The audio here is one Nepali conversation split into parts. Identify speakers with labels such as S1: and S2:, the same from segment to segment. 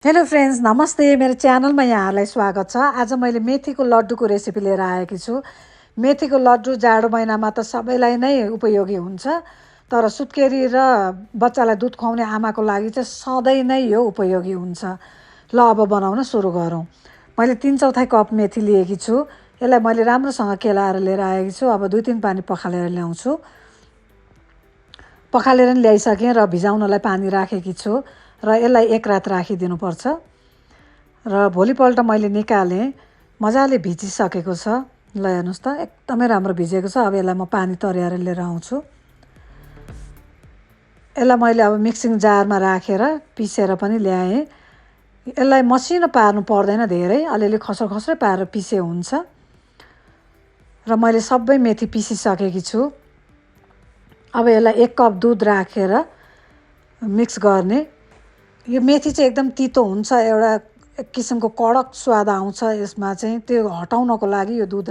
S1: हेलो फ्रेन्ड्स, नमस्ते। मेरो च्यानलमा यहाँहरूलाई स्वागत छ। आज मैले मेथीको लड्डुको रेसिपी लिएर आएकी छु। मेथीको लड्डु जाडो महिनामा त सबैलाई नै उपयोगी हुन्छ, तर सुत्केरी र बच्चालाई दुध खुवाउने आमाको लागि चाहिँ सधैँ नै यो उपयोगी हुन्छ। ल अब बनाउन सुरु गरौँ। मैले 3/4 कप मेथी लिएकी छु। यसलाई मैले राम्रोसँग केलाएर लिएर आएकी छु। अब 2-3 पानी पखालेर ल्याउँछु। पखालेर नि ल्याइसकेँ र भिजाउनलाई पानी राखेकी छु र यसलाई एक रात राखिदिनुपर्छ। र भोलिपल्ट मैले निकालेँ, मजाले भिजिसकेको छ। ल हेर्नुहोस् त, एकदमै राम्रो भिजेको छ। अब यसलाई म पानी तर्याएर लिएर आउँछु। यसलाई मैले अब मिक्सिङ जारमा राखेर पिसेर पनि ल्याएँ। यसलाई मसिनो पार्नु पर्दैन, धेरै अलिअलि खस्रो पारेर पिसे हुन्छ। र मैले सबै मेथी पिसिसकेकी छु। अब यसलाई 1 कप दुध राखेर मिक्स गर्ने। यो मेथी चाहिँ एकदम तितो हुन्छ, एउटा एक किसिमको कडक स्वाद आउँछ यसमा चाहिँ। त्यो हटाउनको लागि यो दुध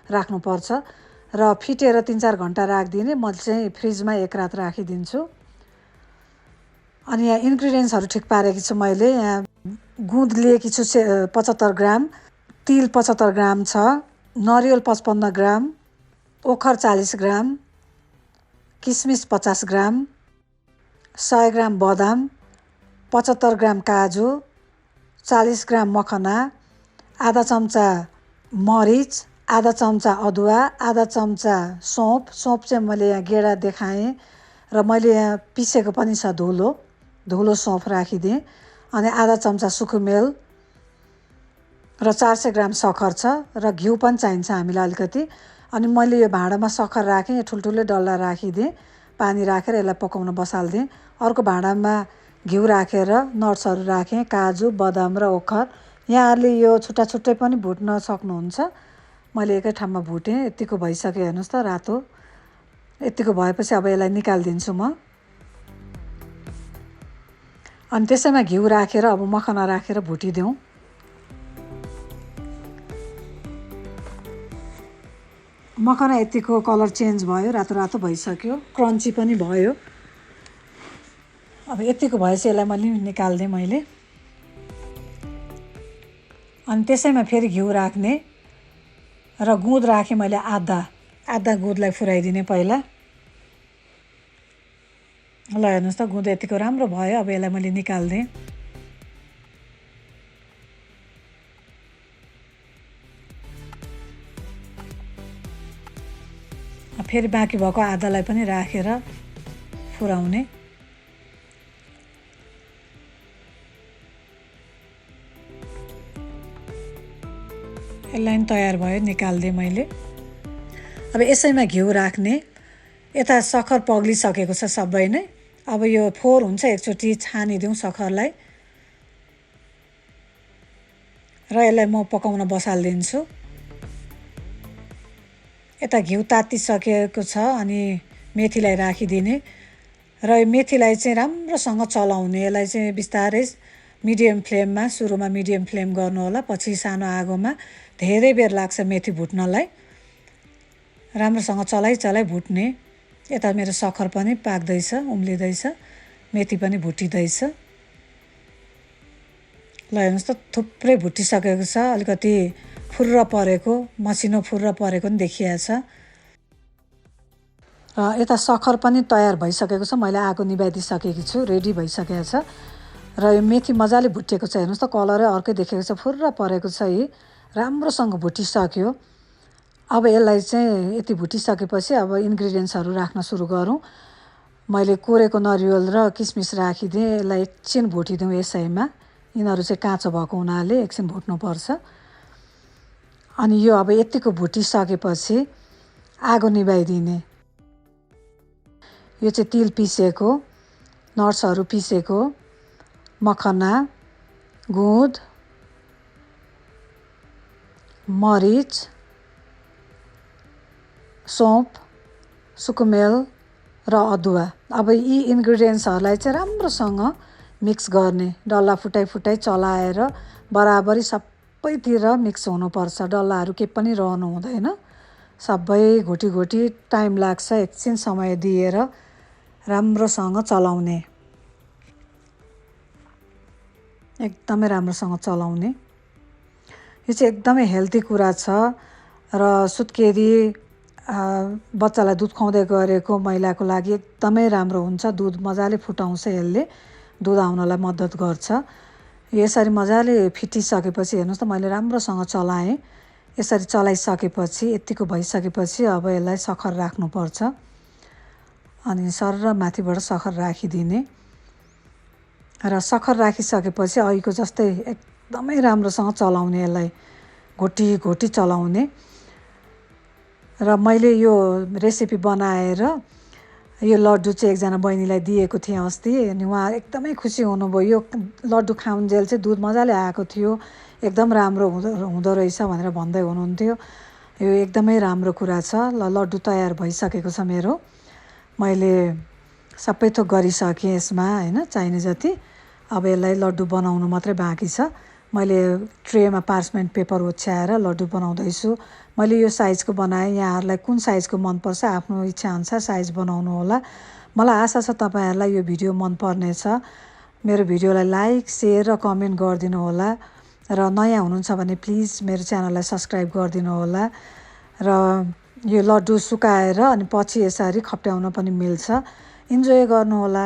S1: राख्नुपर्छ र फिटेर 3-4 घन्टा राखिदिने। म चाहिँ फ्रिजमा एक रात राखिदिन्छु। अनि यहाँ इन्ग्रिडियन्ट्सहरू ठिक पारेकी छु मैले। यहाँ गुँद लिएकी छु 75 ग्राम, तिल 75 ग्राम छ, नरिवल 55 ग्राम, ओखर 40 ग्राम, किसमिस 50 ग्राम, 100 ग्राम बदाम, 75 ग्राम काजु, 40 ग्राम मखना, आधा चम्चा मरिच, आधा चम्चा अदुवा, आधा चम्चा सौँफ। सौँफ चाहिँ मैले यहाँ गेडा देखाएँ र मैले यहाँ पिसेको पनि छ, धुलो सौँफ राखिदिएँ। अनि आधा चम्चा सुकुमेल र 400 ग्राम सक्खर छ र घिउ पनि चाहिन्छ हामीलाई अलिकति। अनि मैले यो भाँडामा सक्खर राखेँ, ठुल्ठुलै डल्ला राखिदिएँ, पानी राखेर यसलाई पकाउन बसालिदिएँ। अर्को भाँडामा घिउ राखेर नट्सहरू राखेँ, काजु, बदाम र ओखर। यहाँहरूले यो छुट्टै पनि भुट्न सक्नुहुन्छ। मैले एकै ठाउँमा भुटेँ। यतिको भइसक्यो, हेर्नुहोस् त, रातो। यतिको भएपछि अब यसलाई निकालिदिन्छु म। अनि त्यसैमा घिउ राखेर अब मखना राखेर भुटिदिउँ। मखना यतिको कलर चेन्ज भयो, रातो भइसक्यो, क्रन्ची पनि भयो। अब यतिको भएपछि यसलाई मैले निकालिदिएँ मैले। अनि त्यसैमा फेरि घिउ राख्ने र गुँद राखेँ मैले आधा गुँदलाई फुराइदिने पहिला। ल हेर्नुहोस् त, गुँद यतिको राम्रो भयो। अब यसलाई मैले निकालिदिएँ। फेरि बाँकी भएको आधालाई पनि राखेर फुराउने। यसलाई पनि तयार भयो, निकालिदिएँ मैले। अब यसैमा घिउ राख्ने। यता सक्खर पग्लिसकेको छ सबै नै। अब यो फोहोर हुन्छ, एकचोटि छानिदिउँ सक्खरलाई र यसलाई म पकाउन बसालिदिन्छु। यता घिउ तातिसकेको छ अनि मेथीलाई राखिदिने र यो मेथीलाई चाहिँ राम्रोसँग चलाउने। यसलाई चाहिँ बिस्तारै मिडियम फ्लेममा, सुरुमा मिडियम फ्लेम गर्नु होला, पछि सानो आगोमा। धेरै बेर लाग्छ मेथी भुट्नलाई। राम्रोसँग चलाइ भुट्ने। यता मेरो सक्खर पनि पाक्दैछ, उम्लिँदैछ, मेथी पनि भुटिँदैछ। ल हेर्नुहोस् त, थुप्रै भुटिसकेको छ। अलिकति फुर्र परेको, मसिनो फुर्र परेको पनि देखिएछ। र यता सक्खर पनि तयार भइसकेको छ। मैले आगो निभाइदिइसकेकी छु, रेडी भइसकेको छ। र यो मेथी मजाले भुटेको छ, हेर्नुहोस् त, कलरै अर्कै देखेको छ, फुर्र परेको छ। यी राम्रोसँग भुटिसक्यो। अब यसलाई चाहिँ यति भुटिसकेपछि अब इन्ग्रिडियन्ट्सहरू राख्न सुरु गरौँ। मैले कोरेको नरिवल र किसमिस राखिदिएँ। यसलाई एकछिन भुटिदिउँ यसैमा। यिनीहरू चाहिँ काँचो भएको हुनाले एकछिन भुट्नुपर्छ। अनि यो अब यतिको भुटिसकेपछि आगो निभाइदिने। यो चाहिँ तिल पिसेको, नट्सहरू पिसेको, मखना, गुँद, मरिच, सौँफ, सुकुमेल र अदुवा। अब यी इन्ग्रिडियन्ट्सहरूलाई चाहिँ राम्रोसँग मिक्स गर्ने। डल्ला फुटाइ चलाएर बराबरी सबैतिर मिक्स हुनुपर्छ। डल्लाहरू केही पनि रहनु हुँदैन। सबै घोटी टाइम लाग्छ, एकछिन समय दिएर राम्रोसँग चलाउने। एकदमै राम्रोसँग चलाउने। यो चाहिँ एकदमै हेल्दी कुरा छ र सुत्केरी बच्चालाई दुध खुवाउँदै गरेको महिलाको लागि एकदमै राम्रो हुन्छ। दुध मजाले फुटाउँछ, यसले दुध आउनलाई मद्दत गर्छ। यसरी मजाले फिटिसकेपछि हेर्नुहोस् त मैले राम्रोसँग चलाएँ। यसरी चलाइसकेपछि यतिको भइसकेपछि अब यसलाई सक्खर राख्नुपर्छ अनि सरर माथिबाट सक्खर राखिदिने र सक्खर राखिसकेपछि अघिको जस्तै एकदमै राम्रोसँग चलाउने, यसलाई घोटी घोटी चलाउने। र मैले यो रेसिपी बनाएर यो लड्डु चाहिँ एकजना बहिनीलाई दिएको थिएँ अस्ति अनि उहाँ एकदमै खुसी हुनुभयो। यो लड्डु खाउन्जेल चाहिँ दुध मजाले आएको थियो, एकदम राम्रो हुँदो रहेछ भनेर भन्दै हुनुहुन्थ्यो। यो एकदमै राम्रो कुरा छ। ल लड्डु तयार भइसकेको छ मेरो। मैले सबै थोक गरिसकेँ यसमा हैन, चाहिने जति। अब यसलाई लड्डु बनाउनु मात्रै बाँकी छ। मैले ट्रेमा पार्चमेन्ट पेपर ओछ्याएर लड्डु बनाउँदैछु। मैले यो साइजको बनाएँ। यहाँहरूलाई कुन साइजको मनपर्छ आफ्नो इच्छाअनुसार साइज बनाउनु होला। मलाई आशा छ तपाईँहरूलाई यो भिडियो मन पर्नेछ। मेरो भिडियोलाई लाइक, सेयर र कमेन्ट गरिदिनु होला र नयाँ हुनुहुन्छ भने प्लिज मेरो च्यानललाई सब्सक्राइब गरिदिनु होला। र यो लड्डु सुकाएर अनि पछि यसरी खप्ट्याउन पनि मिल्छ। इन्जोय गर्नुहोला।